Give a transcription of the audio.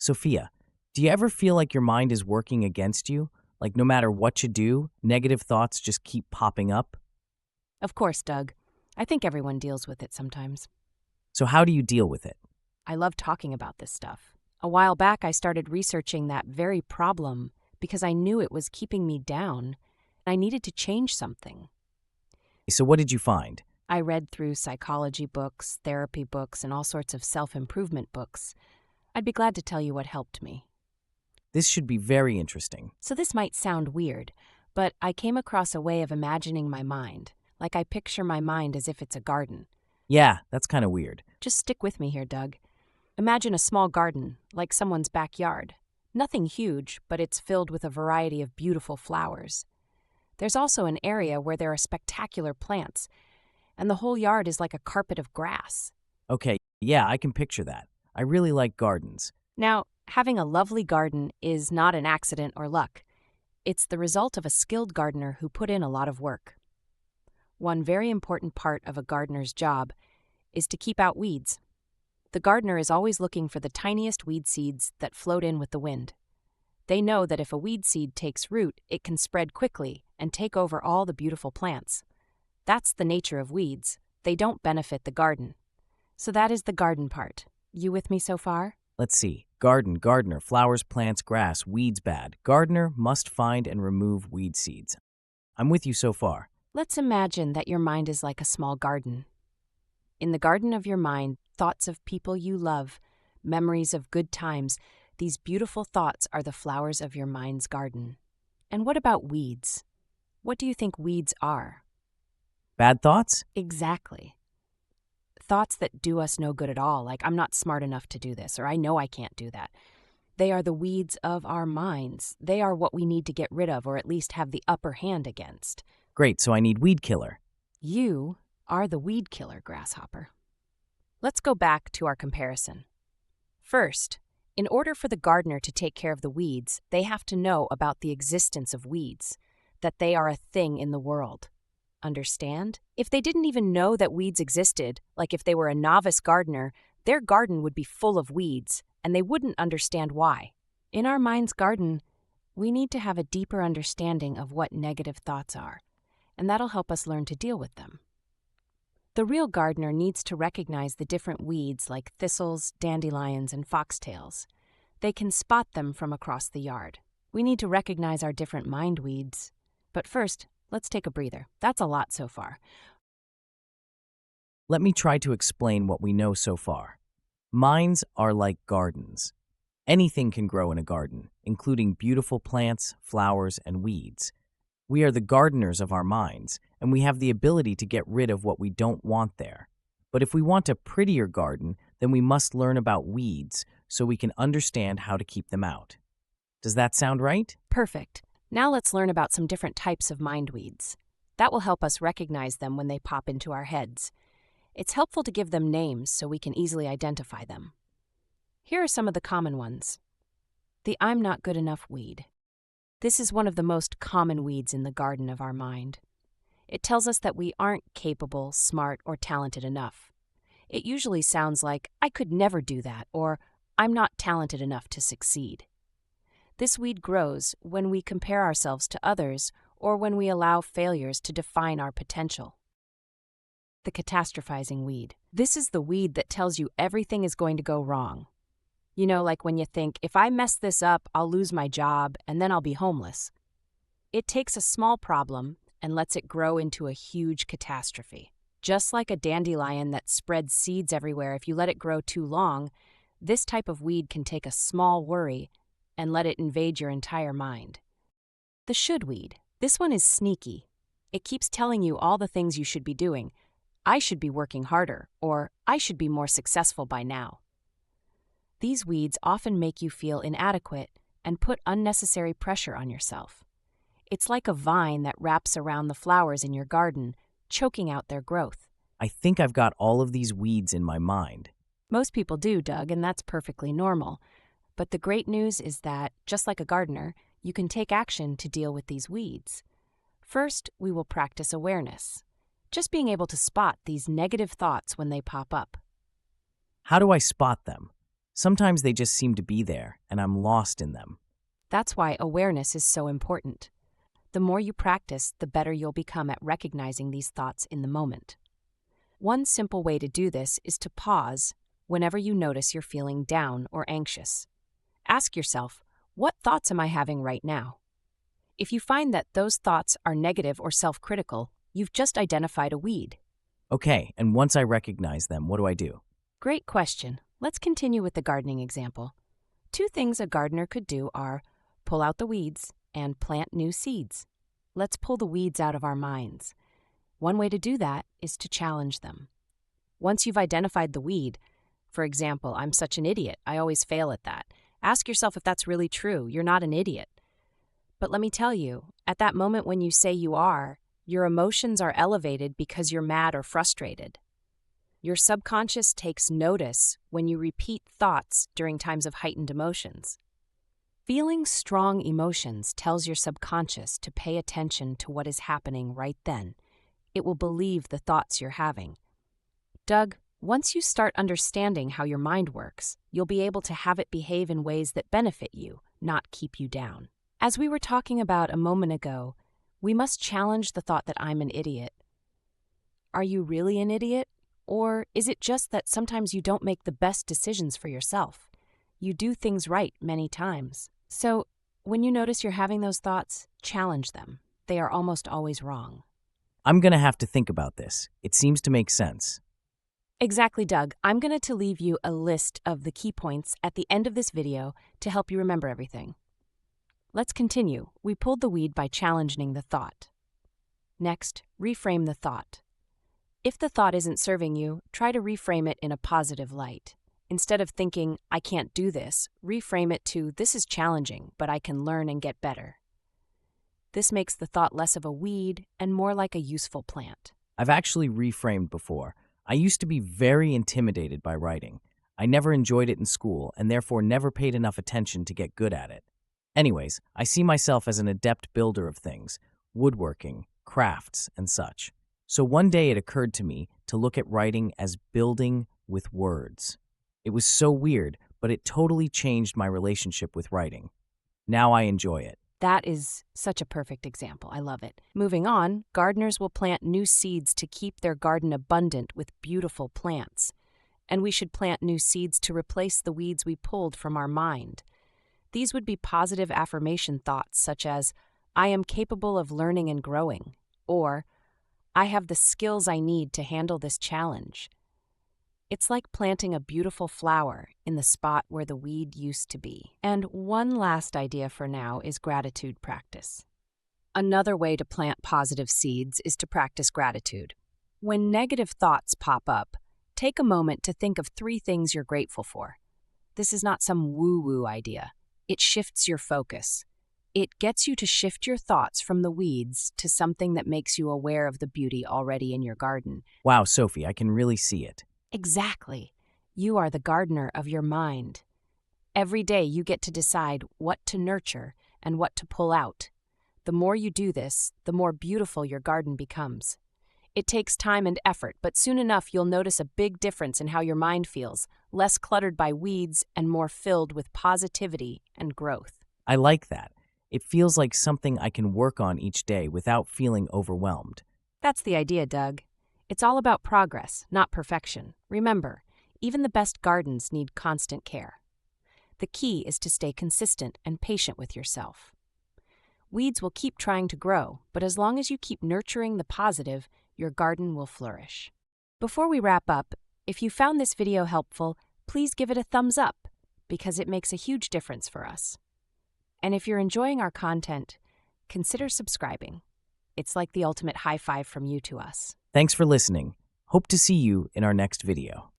Sophia, do you ever feel like your mind is working against you? Like no matter what you do, negative thoughts just keep popping up? Of course, Doug. I think everyone deals with it sometimes. So, how do you deal with it? I love talking about this stuff. A while back, I started researching that very problem because I knew it was keeping me down. I needed to change something. So, what did you find? I read through psychology books, therapy books, and all sorts of self-improvement books. I'd be glad to tell you what helped me. This should be very interesting. So this might sound weird, but I came across a way of imagining my mind. Like I picture my mind as if it's a garden. Yeah, that's kind of weird. Just stick with me here, Doug. Imagine a small garden, like someone's backyard. Nothing huge, but it's filled with a variety of beautiful flowers. There's also an area where there are spectacular plants, and the whole yard is like a carpet of grass. Okay, yeah, I can picture that. I really like gardens. Now, having a lovely garden is not an accident or luck. It's the result of a skilled gardener who put in a lot of work. One very important part of a gardener's job is to keep out weeds. The gardener is always looking for the tiniest weed seeds that float in with the wind. They know that if a weed seed takes root, it can spread quickly and take over all the beautiful plants. That's the nature of weeds. They don't benefit the garden. So that is the garden part. You with me so far? Let's see. Garden, gardener, flowers, plants, grass, weeds bad. Gardener must find and remove weed seeds. I'm with you so far. Let's imagine that your mind is like a small garden. In the garden of your mind, thoughts of people you love, memories of good times, these beautiful thoughts are the flowers of your mind's garden. And what about weeds? What do you think weeds are? Bad thoughts? Exactly. Thoughts that do us no good at all, like I'm not smart enough to do this, or I know I can't do that. They are the weeds of our minds. They are what we need to get rid of, or at least have the upper hand against. Great, so I need weed killer. You are the weed killer, grasshopper. Let's go back to our comparison. First, in order for the gardener to take care of the weeds, they have to know about the existence of weeds, that they are a thing in the world. Understand? If they didn't even know that weeds existed, like if they were a novice gardener, their garden would be full of weeds, and they wouldn't understand why. In our mind's garden, we need to have a deeper understanding of what negative thoughts are, and that'll help us learn to deal with them. The real gardener needs to recognize the different weeds like thistles, dandelions, and foxtails. They can spot them from across the yard. We need to recognize our different mind weeds. But first, let's take a breather. That's a lot so far. Let me try to explain what we know so far. Minds are like gardens. Anything can grow in a garden, including beautiful plants, flowers, and weeds. We are the gardeners of our minds, and we have the ability to get rid of what we don't want there. But if we want a prettier garden, then we must learn about weeds so we can understand how to keep them out. Does that sound right? Perfect. Now let's learn about some different types of mind weeds. That will help us recognize them when they pop into our heads. It's helpful to give them names so we can easily identify them. Here are some of the common ones. The I'm not good enough weed. This is one of the most common weeds in the garden of our mind. It tells us that we aren't capable, smart, or talented enough. It usually sounds like, I could never do that, or I'm not talented enough to succeed. This weed grows when we compare ourselves to others or when we allow failures to define our potential. The catastrophizing weed. This is the weed that tells you everything is going to go wrong. You know, like when you think, if I mess this up, I'll lose my job and then I'll be homeless. It takes a small problem and lets it grow into a huge catastrophe. Just like a dandelion that spreads seeds everywhere, if you let it grow too long, this type of weed can take a small worry and let it invade your entire mind. The should weed. This one is sneaky. It keeps telling you all the things you should be doing. I should be working harder, or I should be more successful by now. These weeds often make you feel inadequate and put unnecessary pressure on yourself. It's like a vine that wraps around the flowers in your garden, choking out their growth. I think I've got all of these weeds in my mind. Most people do, Doug, and that's perfectly normal. But the great news is that, just like a gardener, you can take action to deal with these weeds. First, we will practice awareness. Just being able to spot these negative thoughts when they pop up. How do I spot them? Sometimes they just seem to be there, and I'm lost in them. That's why awareness is so important. The more you practice, the better you'll become at recognizing these thoughts in the moment. One simple way to do this is to pause whenever you notice you're feeling down or anxious. Ask yourself, what thoughts am I having right now? If you find that those thoughts are negative or self-critical, you've just identified a weed. Okay, and once I recognize them, what do I do? Great question. Let's continue with the gardening example. Two things a gardener could do are pull out the weeds and plant new seeds. Let's pull the weeds out of our minds. One way to do that is to challenge them. Once you've identified the weed, for example, I'm such an idiot, I always fail at that. Ask yourself if that's really true. You're not an idiot. But let me tell you, at that moment when you say you are, your emotions are elevated because you're mad or frustrated. Your subconscious takes notice when you repeat thoughts during times of heightened emotions. Feeling strong emotions tells your subconscious to pay attention to what is happening right then. It will believe the thoughts you're having. Doug, once you start understanding how your mind works, you'll be able to have it behave in ways that benefit you, not keep you down. As we were talking about a moment ago, we must challenge the thought that I'm an idiot. Are you really an idiot? Or is it just that sometimes you don't make the best decisions for yourself? You do things right many times. So, when you notice you're having those thoughts, challenge them. They are almost always wrong. I'm going to have to think about this. It seems to make sense. Exactly, Doug. I'm going to leave you a list of the key points at the end of this video to help you remember everything. Let's continue. We pulled the weed by challenging the thought. Next, reframe the thought. If the thought isn't serving you, try to reframe it in a positive light. Instead of thinking, I can't do this, reframe it to, this is challenging, but I can learn and get better. This makes the thought less of a weed and more like a useful plant. I've actually reframed before. I used to be very intimidated by writing. I never enjoyed it in school and therefore never paid enough attention to get good at it. Anyways, I see myself as an adept builder of things, woodworking, crafts, and such. So one day it occurred to me to look at writing as building with words. It was so weird, but it totally changed my relationship with writing. Now I enjoy it. That is such a perfect example. I love it. Moving on, gardeners will plant new seeds to keep their garden abundant with beautiful plants. And we should plant new seeds to replace the weeds we pulled from our mind. These would be positive affirmation thoughts such as, I am capable of learning and growing, or I have the skills I need to handle this challenge. It's like planting a beautiful flower in the spot where the weed used to be. And one last idea for now is gratitude practice. Another way to plant positive seeds is to practice gratitude. When negative thoughts pop up, take a moment to think of 3 things you're grateful for. This is not some woo-woo idea. It shifts your focus. It gets you to shift your thoughts from the weeds to something that makes you aware of the beauty already in your garden. Wow, Sophie, I can really see it. Exactly. You are the gardener of your mind. Every day you get to decide what to nurture and what to pull out. The more you do this, the more beautiful your garden becomes. It takes time and effort, but soon enough you'll notice a big difference in how your mind feels, less cluttered by weeds and more filled with positivity and growth. I like that. It feels like something I can work on each day without feeling overwhelmed. That's the idea, Doug. It's all about progress, not perfection. Remember, even the best gardens need constant care. The key is to stay consistent and patient with yourself. Weeds will keep trying to grow, but as long as you keep nurturing the positive, your garden will flourish. Before we wrap up, if you found this video helpful, please give it a thumbs up, because it makes a huge difference for us. And if you're enjoying our content, consider subscribing. It's like the ultimate high five from you to us. Thanks for listening. Hope to see you in our next video.